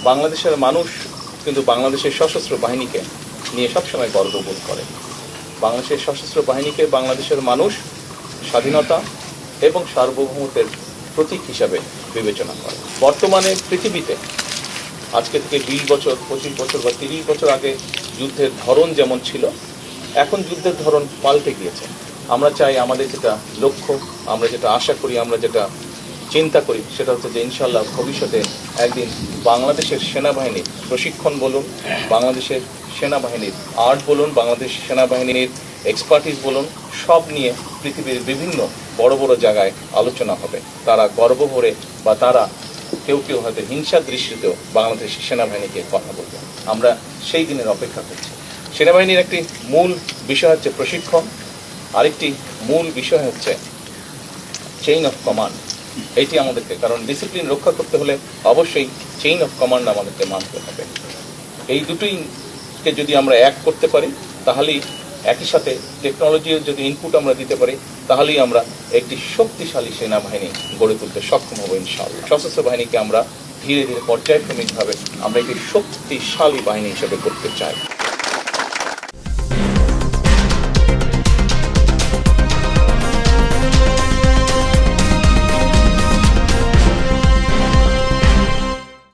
বাংলাদেশের মানুষ কিন্তু বাংলাদেশের সশস্ত্র বাহিনীকে নিয়ে সবসময় গর্ববোধ করে। বাংলাদেশের সশস্ত্র বাহিনীকে বাংলাদেশের মানুষ স্বাধীনতা এবং সার্বভৌমত্বের প্রতীক হিসাবে বিবেচনা করে। বর্তমানে পৃথিবীতে আজকে থেকে 20 বছর, 25 বছর বা 30 বছর আগে যুদ্ধের ধরন যেমন ছিল, এখন যুদ্ধের ধরন পাল্টে গিয়েছে। আমরা চাই আমাদের যেটা লক্ষ্য, আমরা যেটা আশা করি, আমরা যেটা চিন্তা করি, সেটা হচ্ছে যে ইনশাআল্লাহ ভবিষ্যতে একদিন বাংলাদেশের সেনাবাহিনীর প্রশিক্ষণ বলুন, বাংলাদেশের সেনাবাহিনীর আর্ট বলুন, বাংলাদেশ সেনাবাহিনীর এক্সপার্টিস বলুন, সব নিয়ে পৃথিবীর বিভিন্ন বড় বড় জায়গায় আলোচনা হবে। তারা গর্ব ভরে বা তারা কেউ কেউ হয়তো হিংসার দৃষ্টিতেও বাংলাদেশ সেনাবাহিনীকে কথা বলবে। আমরা সেই দিনের অপেক্ষা করছি। সেনাবাহিনীর একটি মূল বিষয় হচ্ছে প্রশিক্ষণ, আরেকটি মূল বিষয় হচ্ছে চেইন অফ কমান্ড। এইটি আমাদেরকে, কারণ ডিসিপ্লিন রক্ষা করতে হলে অবশ্যই চেইন অফ কমান্ড আমাদেরকে মানতে হবে। এই দুটোইকে যদি আমরা এক করতে পারি, তাহলেই একই সাথে টেকনোলজির যদি ইনপুট আমরা দিতে পারি, তাহলেই আমরা একটি শক্তিশালী সেনাবাহিনী গড়ে তুলতে সক্ষম হব ইনশাআল্লাহ। সশস্ত্র বাহিনীকে আমরা ধীরে ধীরে পর্যায়ক্রমিকভাবে আমরা একটি শক্তিশালী বাহিনী হিসেবে করতে চাই।